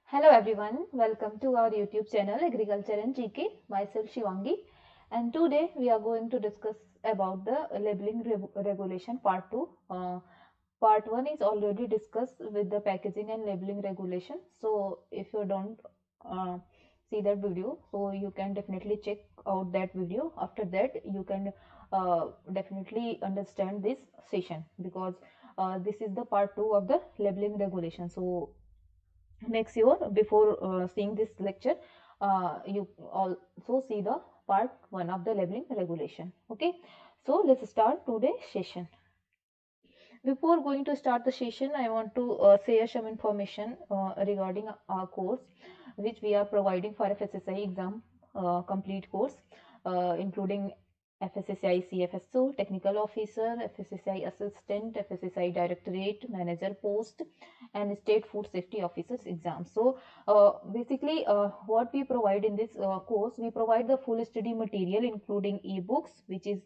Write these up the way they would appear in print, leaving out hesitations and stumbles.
Hello everyone, welcome to our YouTube channel Agriculture and GK. Myself Shivangi, and today we are going to discuss about the labeling regulation part 2. Part 1 is already discussed with the packaging and labeling regulation. So if you don't uh, see that video, so you can definitely check out that video. After that you can definitely understand this session, because this is the part 2 of the labeling regulation. So make sure before seeing this lecture you also see the part 1 of the labeling regulation. Okay, so let's start today's session. Before going to start the session, I want to share some information regarding our course which we are providing for FSSAI exam complete course, including FSSAI CFSO, Technical Officer, FSSAI Assistant, FSSAI Directorate Manager Post, and State Food Safety Officers exam. So basically what we provide in this course, we provide the full study material including ebooks, which is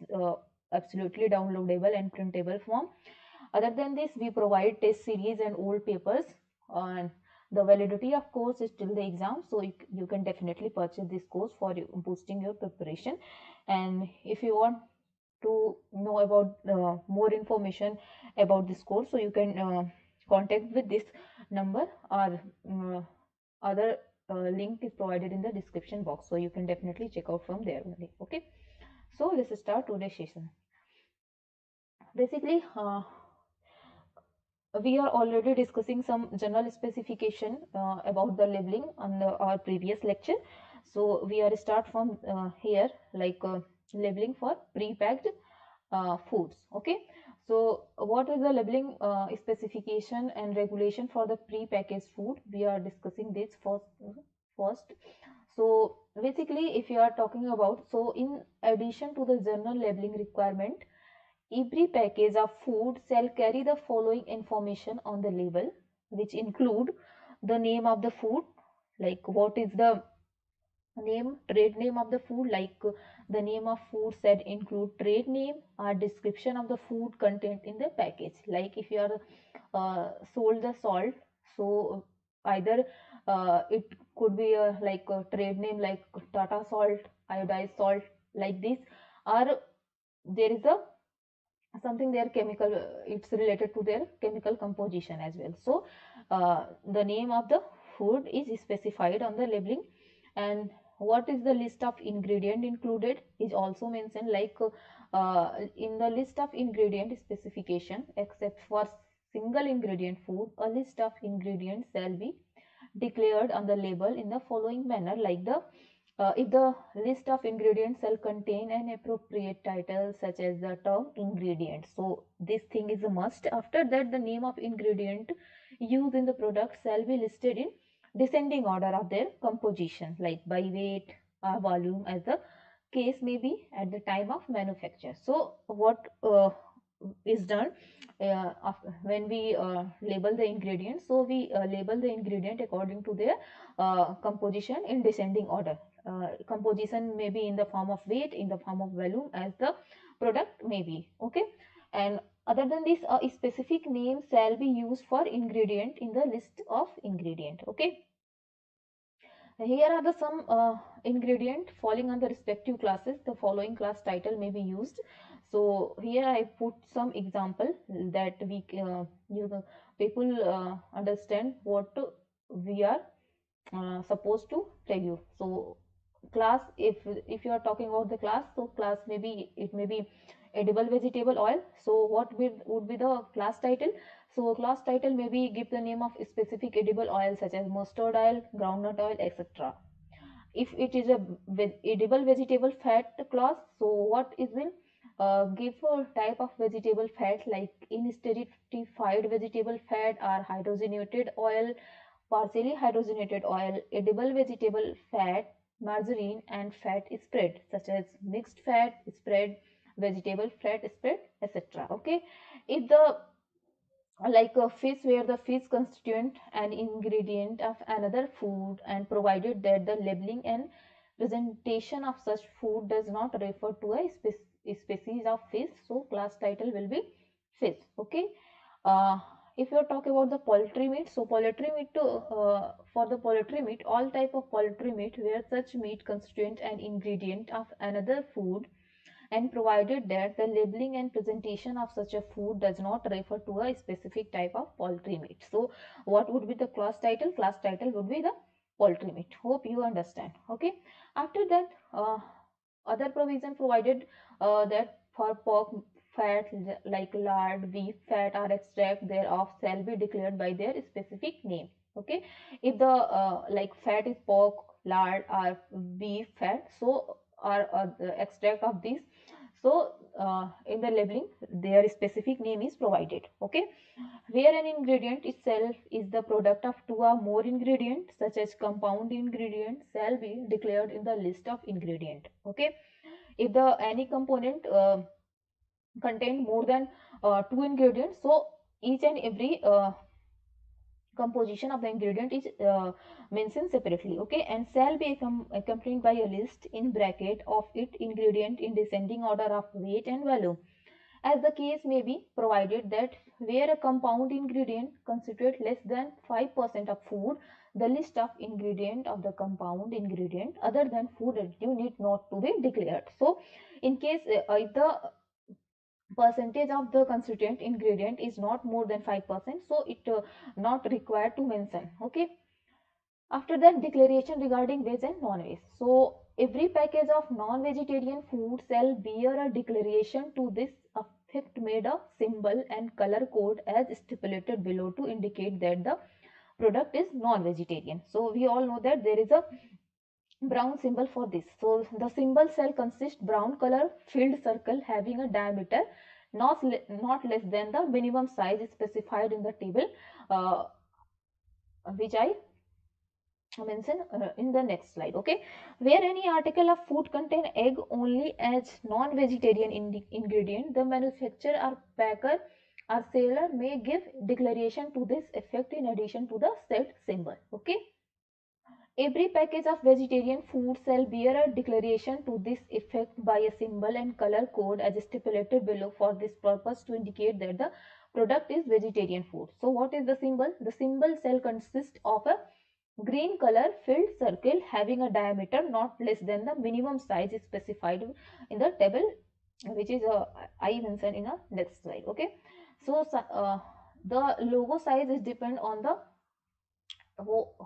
absolutely downloadable and printable form. Other than this, we provide test series and old papers, and the validity of course is till the exam. So you can definitely purchase this course for boosting your preparation. And if you want to know about more information about this course, so you can contact with this number, or other link is provided in the description box, so you can definitely check out from there only. Okay, so let's start today's session. Basically we are already discussing some general specification about the labeling on our previous lecture. So we are start from here, like labeling for pre-packed foods. Okay, so what is the labeling specification and regulation for the pre-packaged food? We are discussing this first. So basically, if you are talking about, so in addition to the general labeling requirement, every package of food shall carry the following information on the label, which include the name of the food, like what is the name, trade name of the food, like the name of food said include trade name or description of the food content in the package. Like if you are sold the salt, so either it could be like a trade name like Tata salt, iodized salt, like this, or there is a something their chemical, it's related to their chemical composition as well. So the name of the food is specified on the labeling, and what is the list of ingredient included is also mentioned, like in the list of ingredient specification, except for single ingredient food, a list of ingredients shall be declared on the label in the following manner, like the if the list of ingredients shall contain an appropriate title such as the term ingredient, so this thing is a must. After that, the name of ingredient used in the product shall be listed in descending order of their composition, like by weight or volume, as the case may be at the time of manufacture. So what is done when we label the ingredients, so we label the ingredient according to their composition in descending order. Composition may be in the form of weight, in the form of volume, as the product may be. Okay, and other than this, a specific name shall be used for ingredient in the list of ingredient. Okay, here are the some ingredient falling under respective classes. The following class title may be used. So here I put some example that we people understand what we are supposed to tell you. So class, if you are talking about the class, so class maybe it may be edible vegetable oil. So what would be the class title? So class title may be give the name of specific edible oil such as mustard oil, groundnut oil, etc. If it is a edible vegetable fat class, so what is will give a type of vegetable fat, like unesterified vegetable fat or hydrogenated oil, partially hydrogenated oil, edible vegetable fat, margarine, and fat spread such as mixed fat spread, vegetable fat spread, etc. Okay, if the like a fish, where the fish constituent an ingredient of another food, and provided that the labeling and presentation of such food does not refer to a species of fish, so class title will be fish. Okay, if you talk about the poultry meat, so poultry meat for the poultry meat, all type of poultry meat where such meat constituent an ingredient of another food, and provided that the labeling and presentation of such a food does not refer to a specific type of poultry meat. So what would be the class title? Class title would be the poultry meat. Hope you understand. Okay. After that, other provision provided that for pork fat like lard, beef fat or extract thereof shall be declared by their specific name. Okay. If the like fat is pork, lard or beef fat, so or the extract of these, so in the labeling their specific name is provided. Okay. Where an ingredient itself is the product of two or more ingredients, such as compound ingredient, shall be declared in the list of ingredient. Okay. If the any component contain more than two ingredients, so each and every composition of the ingredient is mentioned separately. Okay. And shall be accompanied by a list in bracket of its ingredient in descending order of weight and value, as the case may be, provided that where a compound ingredient constitutes less than 5% of food, the list of ingredient of the compound ingredient other than food additive need not to be declared. So in case if the percentage of the constituent ingredient is not more than 5%, so it not required to mention. Okay. After that, declaration regarding veg and non-veg. So every package of non-vegetarian food shall bear a declaration to this effect made a symbol and color code as stipulated below to indicate that the product is non-vegetarian. So we all know that there is a brown symbol for this. So the symbol shall consist brown color filled circle having a diameter not less than the minimum size specified in the table, which I mention in the next slide. Okay. Where any article of food contain egg only as non-vegetarian ingredient, the manufacturer or packer or seller may give declaration to this effect in addition to the said symbol. Okay. Every package of vegetarian food shall bear a declaration to this effect by a symbol and color code as stipulated below for this purpose to indicate that the product is vegetarian food. So what is the symbol? The symbol shall consist of a green color filled circle having a diameter not less than the minimum size specified in the table, which is I mentioned in a next slide. Okay. So the logo size is depend on the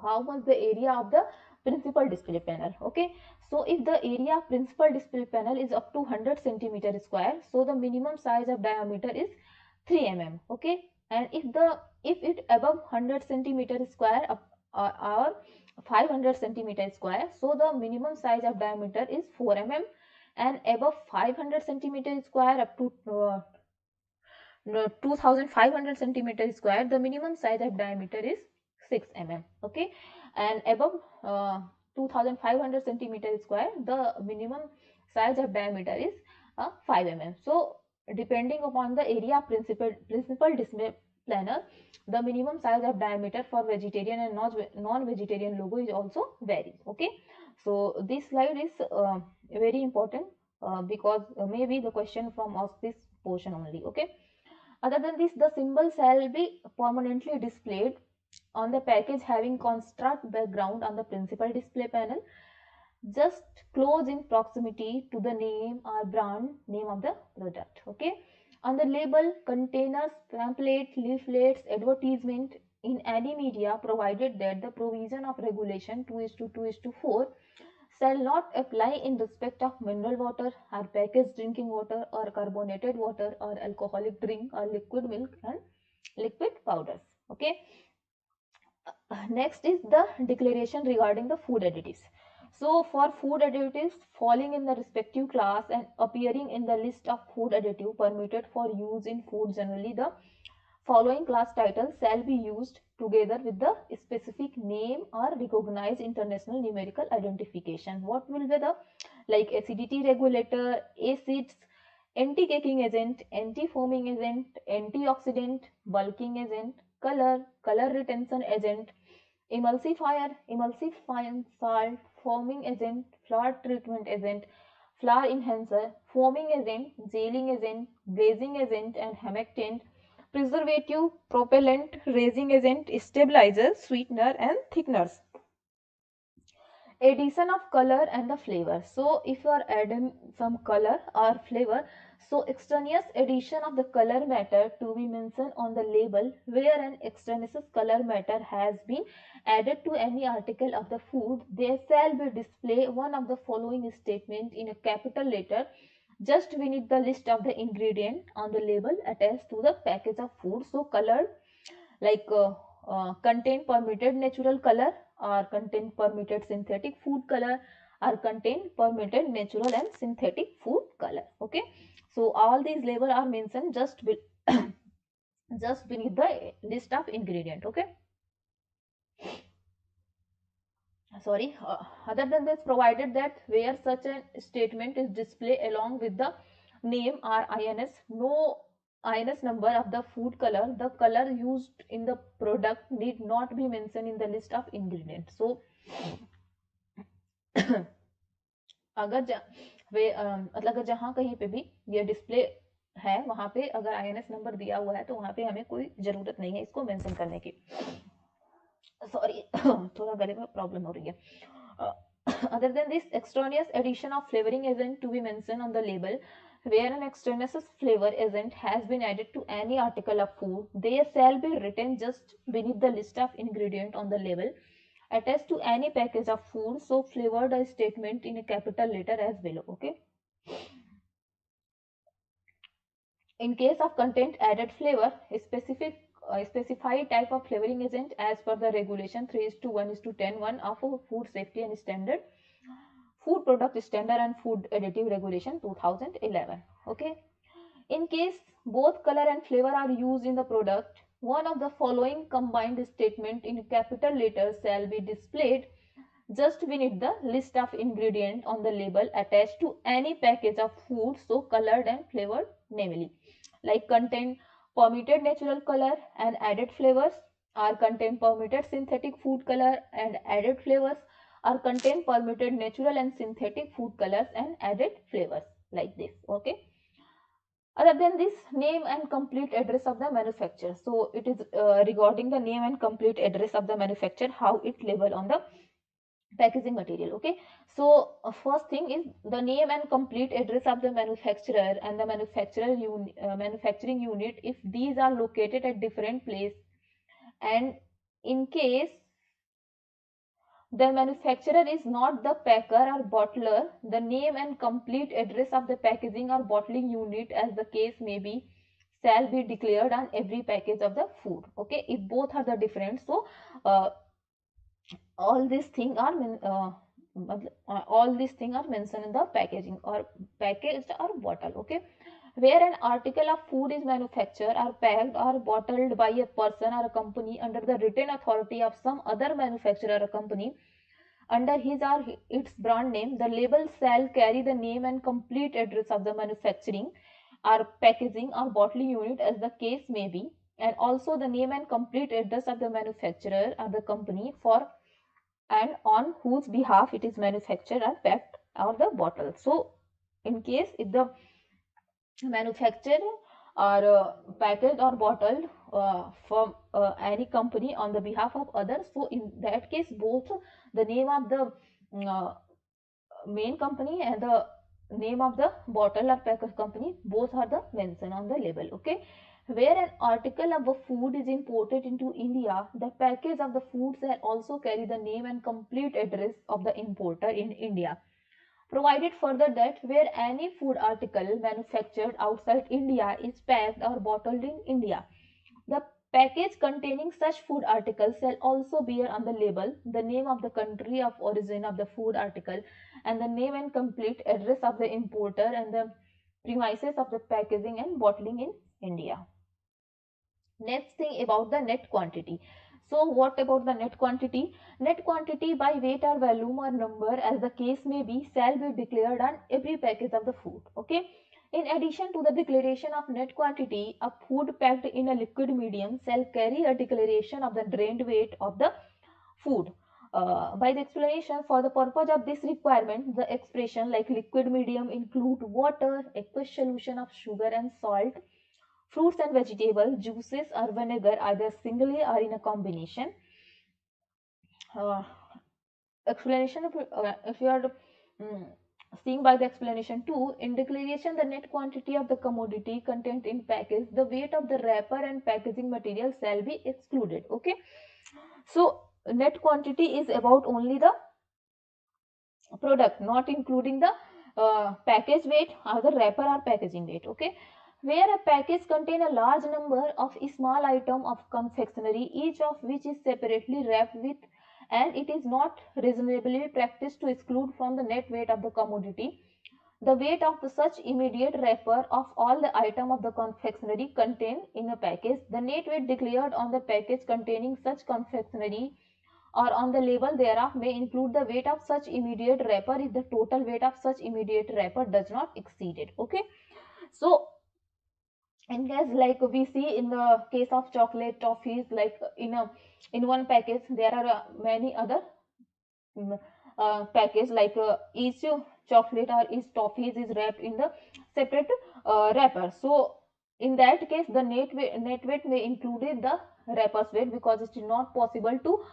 how much the area of the principal display panel. Okay. So if the area of principal display panel is up to 100 centimeter square, so the minimum size of diameter is 3 mm. Okay. And if it above 100 centimeter square or 500 centimeter square, so the minimum size of diameter is 4 mm, and above 500 centimeter square up to 2500 centimeter square, the minimum size of diameter is 6 mm. Okay. And above 2500 centimeter square, the minimum size of diameter is 5 mm. So depending upon the area of principal display planner, the minimum size of diameter for vegetarian and non-vegetarian logo is also varies. Okay. So this slide is very important because maybe the question from us this portion only. Okay. Other than this, the symbol shall be permanently displayed on the package having construct background on the principal display panel, just close in proximity to the name or brand name of the product. Okay. On the label, containers, pamphlet, leaflets, advertisement in any media, provided that the provision of regulation 2:2:4 shall not apply in respect of mineral water or packaged drinking water or carbonated water or alcoholic drink or liquid milk and liquid powders. Okay. Next is the declaration regarding the food additives. So for food additives falling in the respective class and appearing in the list of food additive permitted for use in food, generally the following class titles shall be used together with the specific name or recognized international numerical identification. What will be the like acidity regulator, acids, anti-caking agent, anti-foaming agent, antioxidant, bulking agent, color retention agent, emulsifier, emulsifying salt, foaming agent, flour treatment agent, flour enhancer, foaming agent, gelling agent, glazing agent, and humectant, preservative, propellant, raising agent, stabilizer, sweetener and thickeners. Addition of color and the flavor. So if you are adding some color or flavor, so extraneous addition of the color matter to be mentioned on the label, where an extraneous color matter has been added to any article of the food, there shall be display one of the following statement in a capital letter just beneath the list of the ingredient on the label attached to the package of food. So color, like contain permitted natural color, or contain permitted synthetic food color, or contain permitted natural and synthetic food color. Okay, so all these labels are mentioned just beneath the list of ingredient. Okay, sorry. Other than this, provided that where such a statement is displayed along with the name or ins, no ins number of the food color, the color used in the product need not be mentioned in the list of ingredients. So अगर मतलब अगर जहाँ कहीं पे भी ये display है वहां पे अगर आईएनएस नंबर दिया हुआ है तो वहां पे हमें कोई जरूरत नहीं है इसको मेंशन करने की. सॉरी थोड़ा गले में प्रॉब्लम हो रही है. Other than this, extraneous addition of flavoring agent to be mentioned on the label, where an extraneous flavor agent has been added to any article of food, they shall be written just beneath the list of ingredient on the label attached to any package of food. So flavored a statement in a capital letter as below. Okay. In case of content added flavor, specified type of flavoring agent as per the regulation 3:1:10 of food safety and standard, food product standard and food additive regulation 2011. Okay. In case both color and flavor are used in the product, one of the following combined statement in capital letters shall be displayed just beneath the list of ingredient on the label attached to any package of food so colored and flavored, namely like contain permitted natural color and added flavors, or contain permitted synthetic food color and added flavors, or contain permitted natural and synthetic food colors and added flavors, like this. Okay. Other than this, name and complete address of the manufacturer. So it is regarding the name and complete address of the manufacturer, how it label on the packaging material. Okay, so first thing is the name and complete address of the manufacturer and the manufacturing unit, if these are located at different place, and in case the manufacturer is not the packer or bottler, the name and complete address of the packaging or bottling unit, as the case may be, shall be declared on every package of the food. Okay, if both are the different, so all these things are mentioned in the packaging or packaged or bottle. Okay, where an article of food is manufactured or packed or bottled by a person or a company under the written authority of some other manufacturer or company under his or its brand name, the label shall carry the name and complete address of the manufacturing or packaging or bottling unit, as the case may be, and also the name and complete address of the manufacturer or the company for and on whose behalf it is manufactured or packed or the bottle. So in case if the manufactured or packaged or bottled from any company on the behalf of others, so in that case both the name of the uh, main company and the name of the bottle or package company, both are the mention on the label. Okay, where an article of a food is imported into India, the package of the food shall also carry the name and complete address of the importer in India. Provided further that where any food article manufactured outside India is packed or bottled in India, the package containing such food articles shall also bear on the label the name of the country of origin of the food article and the name and complete address of the importer and the premises of the packaging and bottling in India. Next thing about the net quantity. So what about the net quantity? Net quantity by weight or volume or number, as the case may be, shall be declared on every package of the food. Okay. In addition to the declaration of net quantity, a food packed in a liquid medium shall carry a declaration of the drained weight of the food. By the explanation, for the purpose of this requirement, the expression like liquid medium include water, aqueous solution of sugar and salt, fruits and vegetables, juices or vinegar either singly or in a combination. Uh, Explanation if you are seeing by the explanation 2, in declaration the net quantity of the commodity content in package, the weight of the wrapper and packaging material shall be excluded. Okay, so net quantity is about only the product, not including the package weight or the wrapper or packaging weight. Okay, where a package contain a large number of small item of confectionery, each of which is separately wrapped with, and it is not reasonably practiced to exclude from the net weight of the commodity the weight of the such immediate wrapper of all the item of the confectionery contained in a package, the net weight declared on the package containing such confectionery or on the label thereof may include the weight of such immediate wrapper if the total weight of such immediate wrapper does not exceed it. Okay, so in case like we see in the case of chocolate toffees, like in one package there are many other mm, package, like each chocolate or each toffees is wrapped in the separate wrapper. So in that case the net weight may include the wrapper's weight, because it is not possible to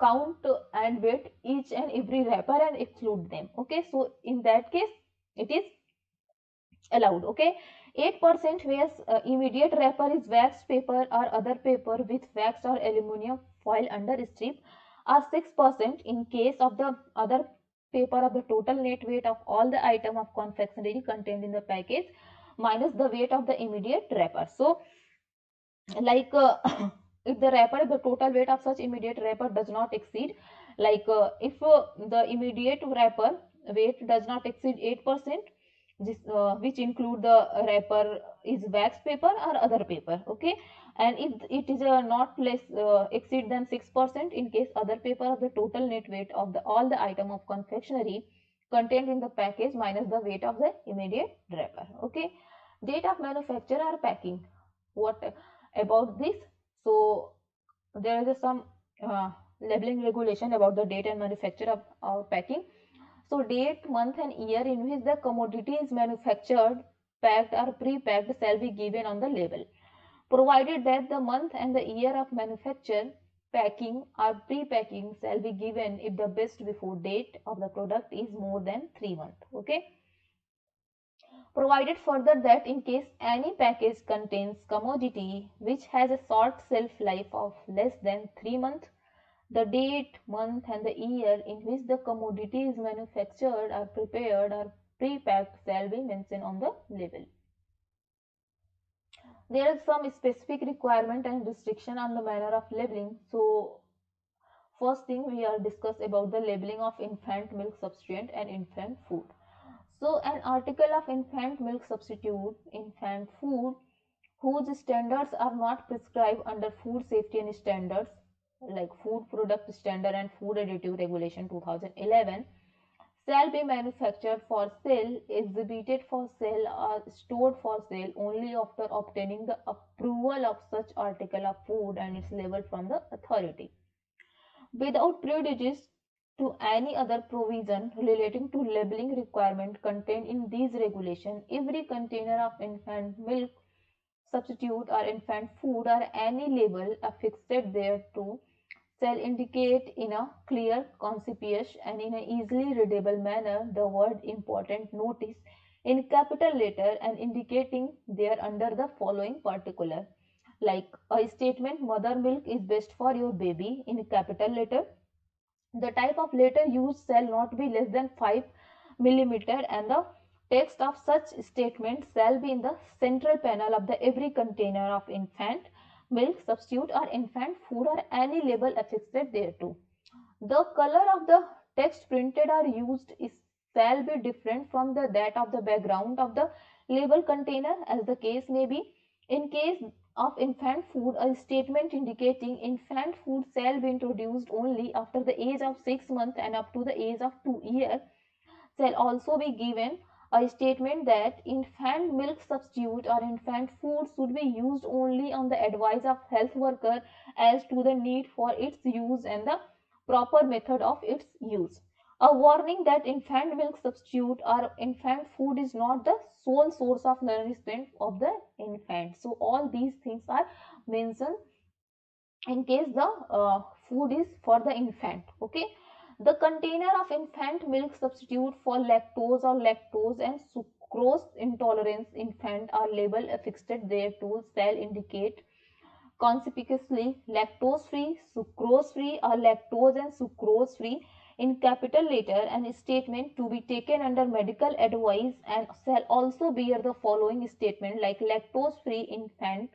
count and weight each and every wrapper and exclude them. Okay, so in that case it is allowed. Okay, 8% where immediate wrapper is wax paper or other paper with wax or aluminum foil under strip, or 6% in case of the other paper of the total net weight of all the item of confectionery contained in the package minus the weight of the immediate wrapper. So like if the wrapper, the total weight of such immediate wrapper does not exceed, like if the immediate wrapper weight does not exceed 8%, this which include the wrapper is wax paper or other paper. Okay, and if it is not less exceed than 6% in case other paper of the total net weight of the all the item of confectionery contained in the package minus the weight of the immediate wrapper. Okay, date of manufacture or packing, what about this? So there is some labeling regulation about the date and manufacture of packing. So date, month and year in which the commodity is manufactured, packed or pre-packed shall be given on the label, provided that the month and the year of manufacture, packing or pre-packing shall be given if the best before date of the product is more than 3 months. Okay, provided further that in case any package contains commodity which has a short shelf life of less than 3 months, the date, month and the year in which the commodity is manufactured or prepared or pre-packed shall be mentioned on the label. There is some specific requirement and restriction on the manner of labeling. So first thing we are discuss about the labeling of infant milk substitute and infant food. So an article of infant milk substitute, infant food, whose standards are not prescribed under food safety and standards like food product standard and food additive regulation 2011, shall be manufactured for sale, exhibited for sale or stored for sale only after obtaining the approval of such article of food and its label from the authority, without prejudice to any other provision relating to labeling requirement contained in these regulations. Every container of infant milk substitute or infant food or any label affixed thereto shall indicate in a clear, conspicuous and in an easily readable manner the word important notice in capital letter and indicating thereunder the following particular, like a statement mother milk is best for your baby in capital letter. The type of letter used shall not be less than 5 millimeter, and the text of such statement shall be in the central panel of the every container of infant milk substitute or infant food or any label affixed thereto. The color of the text printed or used is shall be different from that of the background of the label container as the case may be. In case of infant food, a statement indicating infant food shall be introduced only after the age of 6 months and up to the age of 2 years shall also be given. A statement that infant milk substitute or infant food should be used only on the advice of health worker as to the need for its use and the proper method of its use. A warning that infant milk substitute or infant food is not the sole source of nourishment of the infant. So all these things are mentioned in case the food is for the infant. Okay, the container of infant milk substitute for lactose or lactose and sucrose intolerance infant are labeled affixed thereto shall indicate conspicuously lactose free, sucrose free or lactose and sucrose free in capital letter and statement to be taken under medical advice, and shall also bear the following statement like lactose free infant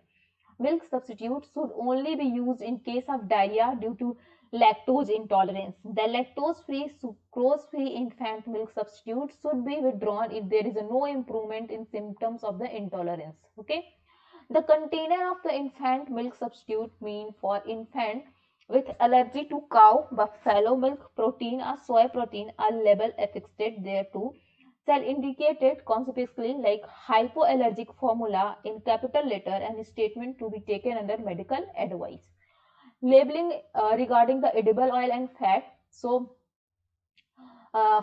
milk substitute should only be used in case of diarrhea due to lactose intolerance. The lactose-free, sucrose-free infant milk substitute should be withdrawn if there is no improvement in symptoms of the intolerance. Okay. The container of the infant milk substitute mean for infant with allergy to cow, buffalo milk protein or soy protein are label affixed thereto shall indicate it conspicuously like hypoallergic formula in capital letter and statement to be taken under medical advice. Labeling regarding the edible oil and fat. So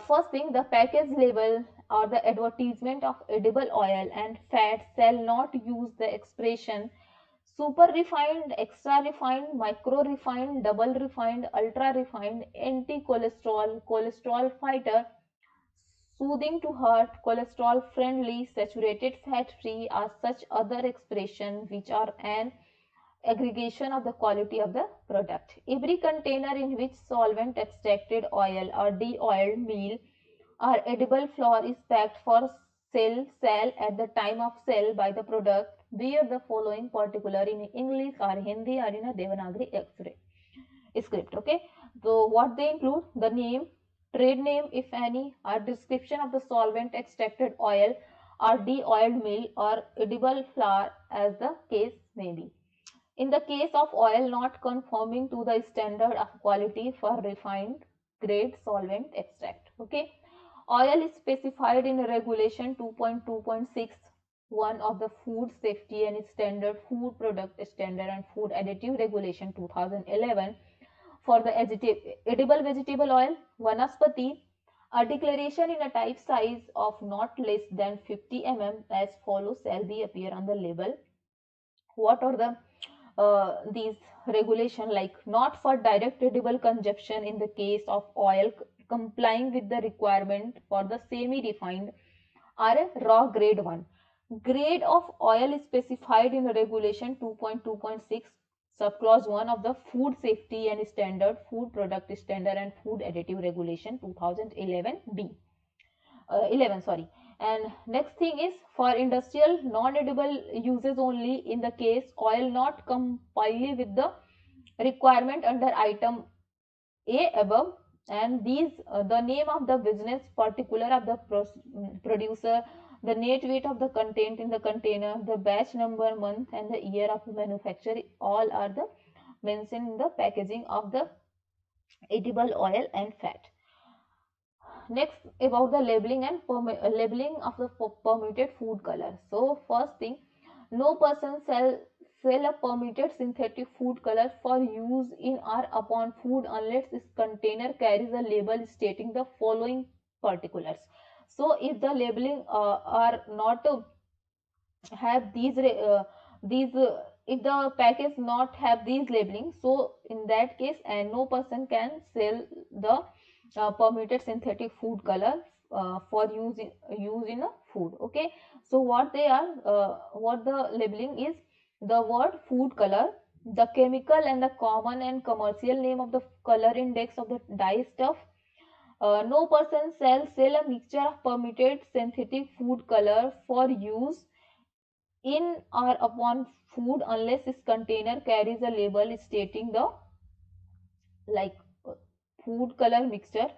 first thing, the package label or the advertisement of edible oil and fat shall not use the expression super refined, extra refined, micro refined, double refined, ultra refined, anti cholesterol, cholesterol fighter, soothing to heart, cholesterol friendly, saturated fat free are such other expressions which are an aggregation of the quality of the product. Every container in which solvent extracted oil or de-oiled meal or edible flour is packed for sale at the time of sale by the product bear the following particular in English or Hindi or in a Devanagari script. Okay, so what they include: the name, trade name if any, or description of the solvent extracted oil or de-oiled meal or edible flour as the case may be. In the case of oil not conforming to the standard of quality for refined grade solvent extract. Okay. Oil is specified in regulation 2.2.6.1 of the Food Safety and Standard Food Product Standard and Food Additive Regulation 2011 for the edible vegetable oil, Vanaspati, a declaration in a type size of not less than 50 mm as follows shall be appear on the label. What are the these regulation like not for direct edible consumption in the case of oil complying with the requirement for the semi-refined or a raw grade 1. Grade of oil is specified in regulation 2.2.6 subclause 1 of the Food Safety and Standard Food Product Standard and Food Additive Regulation 2011 B. 11 sorry. And next thing is for industrial non-edible uses only in the case oil not comply with the requirement under item A above, and these the name of the business, particular of the producer, the net weight of the content in the container, the batch number, month and the year of manufacture, all are the mentioned in the packaging of the edible oil and fat. Next, about the labeling and labeling of the permitted food color. So first thing, no person sell a permitted synthetic food color for use in or upon food unless its container carries a label stating the following particulars. So if the labeling are not have these if the package not have these labeling, so in that case and no person can sell the permitted synthetic food color for use in a food. Okay, so what they are what the labeling is: the word food color, the chemical and the common and commercial name of the color index of the dye stuff. No person sell a mixture of permitted synthetic food color for use in or upon food unless its container carries a label stating the like food color mixture,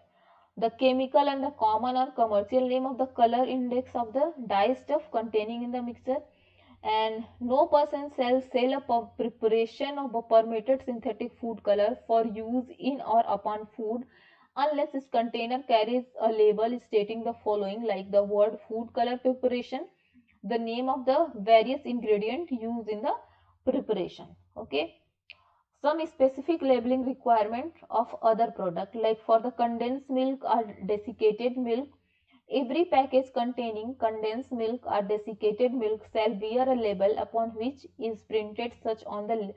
the chemical and the common or commercial name of the color index of the dye stuff containing in the mixture. And no person sell a preparation of a permitted synthetic food color for use in or upon food unless its container carries a label stating the following like the word food color preparation, the name of the various ingredient used in the preparation. Okay, Some specific labeling requirement of other product, like for the condensed milk or desiccated milk, every package containing condensed milk or desiccated milk shall bear a label upon which is printed such on the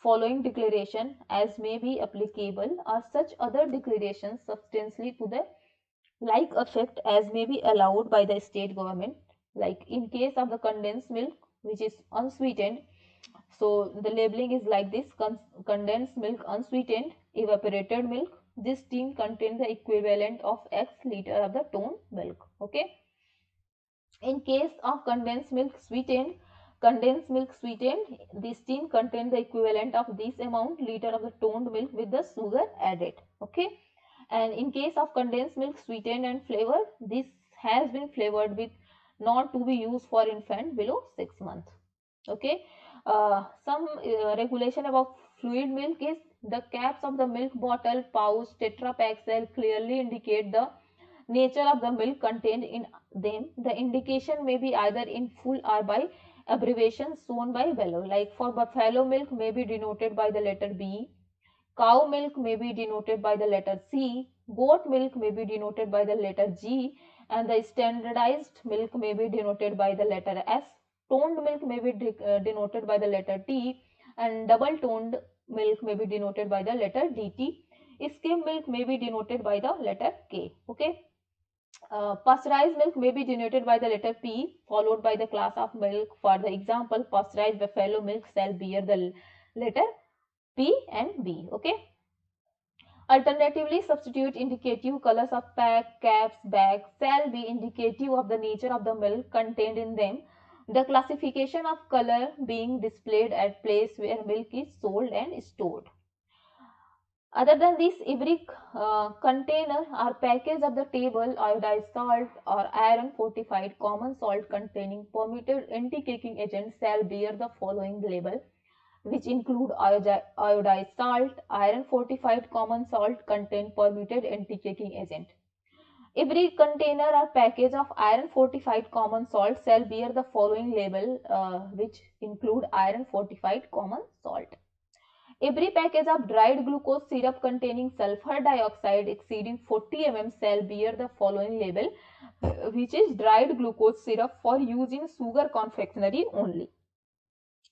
following declaration as may be applicable, or such other declarations substantially to the like effect as may be allowed by the state government. Like in case of the condensed milk which is unsweetened, so the labeling is like this: condensed milk unsweetened, evaporated milk. This tin contains the equivalent of X liter of the toned milk. Okay. In case of condensed milk sweetened, this tin contains the equivalent of this amount liter of the toned milk with the sugar added. Okay. And in case of condensed milk sweetened and flavored, this has been flavored with not to be used for infant below 6 months. Okay. Some regulation about fluid milk is the caps of the milk bottle, pouch, tetra pak shall clearly indicate the nature of the milk contained in them. The indication may be either in full or by abbreviation shown by below. Like for buffalo milk may be denoted by the letter B, cow milk may be denoted by the letter C, goat milk may be denoted by the letter G, and the standardized milk may be denoted by the letter S. Toned milk may be denoted by the letter T, and double toned milk may be denoted by the letter DT. Skim milk may be denoted by the letter K. Okay. Pasteurized milk may be denoted by the letter P followed by the class of milk. For the example, pasteurized buffalo milk shall bear the letter P and B. Okay. Alternatively, substitute indicative colors of pack, caps, bags shall be indicative of the nature of the milk contained in them. The classification of color being displayed at place where milk is sold and stored. Other than this, every container or package of the table iodized salt or iron fortified common salt containing permitted anti-caking agent shall bear the following label, which include iodized salt, iron fortified common salt contain permitted anti-caking agent. Every container or package of iron fortified common salt shall bear the following label, which include iron fortified common salt. Every package of dried glucose syrup containing sulfur dioxide exceeding 40 mm shall bear the following label, which is dried glucose syrup for use in sugar confectionery only.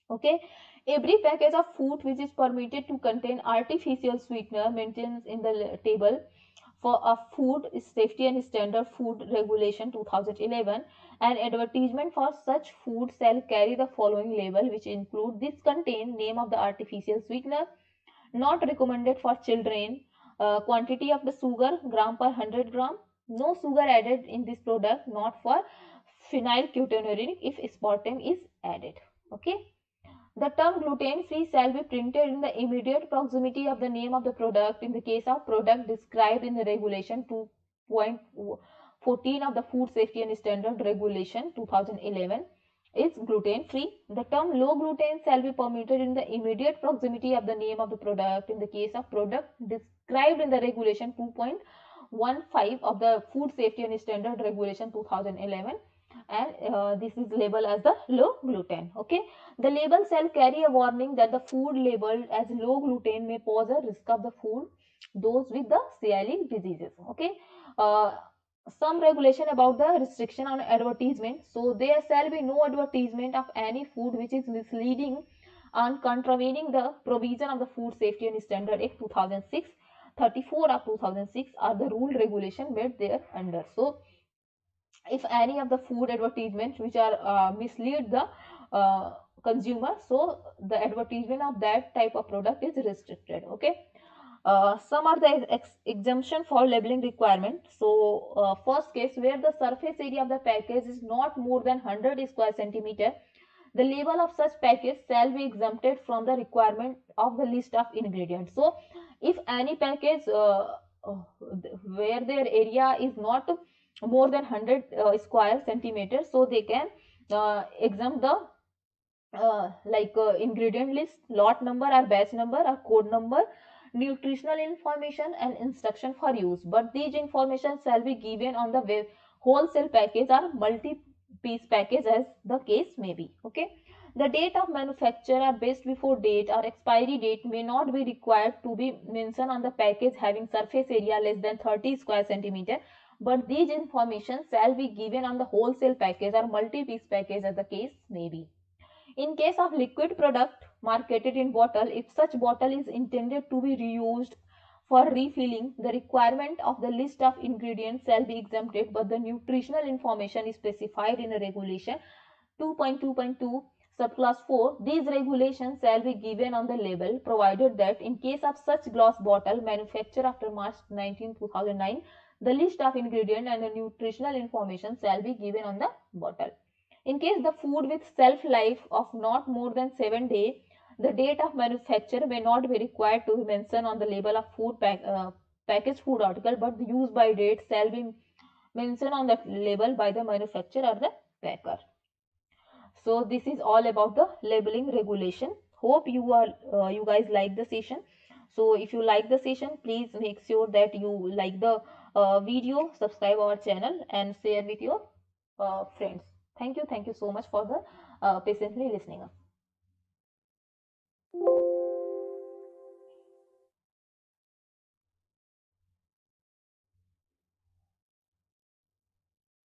Okay. Every package of food which is permitted to contain artificial sweetener maintains in the table for a food safety and standard food regulation 2011. An advertisement for such food shall carry the following label, which include this contain name of the artificial sweetener, not recommended for children, quantity of the sugar gram per 100 gram, no sugar added in this product, not for phenylketonuria if aspartame is added. Okay. The term gluten-free shall be printed in the immediate proximity of the name of the product in the case of product described in the regulation 2.14 of the Food Safety and Standard Regulation 2011 is gluten-free. The term low gluten shall be permitted in the immediate proximity of the name of the product in the case of product described in the regulation 2.15 of the Food Safety and Standard Regulation 2011, and this is labeled as the low gluten. Okay. The label shall carry a warning that the food labeled as low gluten may pose a risk of the food those with the celiac diseases. Okay. Some regulation about the restriction on advertisement. So there shall be no advertisement of any food which is misleading and contravening the provision of the Food Safety and Standard Act 2006, 34 of 2006 are the rule regulation made there under. So if any of the food advertisements which are mislead the consumer, so the advertisement of that type of product is restricted. Okay. Some are the exemption for labeling requirement. So first case, where the surface area of the package is not more than 100 square centimeter, the label of such package shall be exempted from the requirement of the list of ingredients. So if any package where their area is not more than 100 square centimeters, so they can exempt the ingredient list, lot number or batch number or code number, nutritional information and instruction for use, but these information shall be given on the web wholesale package or multi-piece package as the case may be. Okay. The date of manufacture or best before date or expiry date may not be required to be mentioned on the package having surface area less than 30 square centimeter, but these information shall be given on the wholesale package or multi-piece package as the case may be. In case of liquid product marketed in bottle, if such bottle is intended to be reused for refilling, the requirement of the list of ingredients shall be exempted, but the nutritional information is specified in a regulation 2.2.2 subclass 4. These regulations shall be given on the label, provided that in case of such glass bottle manufactured after March 19, 2009, the list of ingredients and the nutritional information shall be given on the bottle. In case the food with shelf life of not more than 7 days, the date of manufacture may not be required to be mentioned on the label of packaged food article, but the use by date shall be mentioned on the label by the manufacturer or the packer. So this is all about the labeling regulation. Hope you guys like the session. So if you like the session, please make sure that you like the video, subscribe our channel and share with your friends. Thank you so much for the patiently listening up.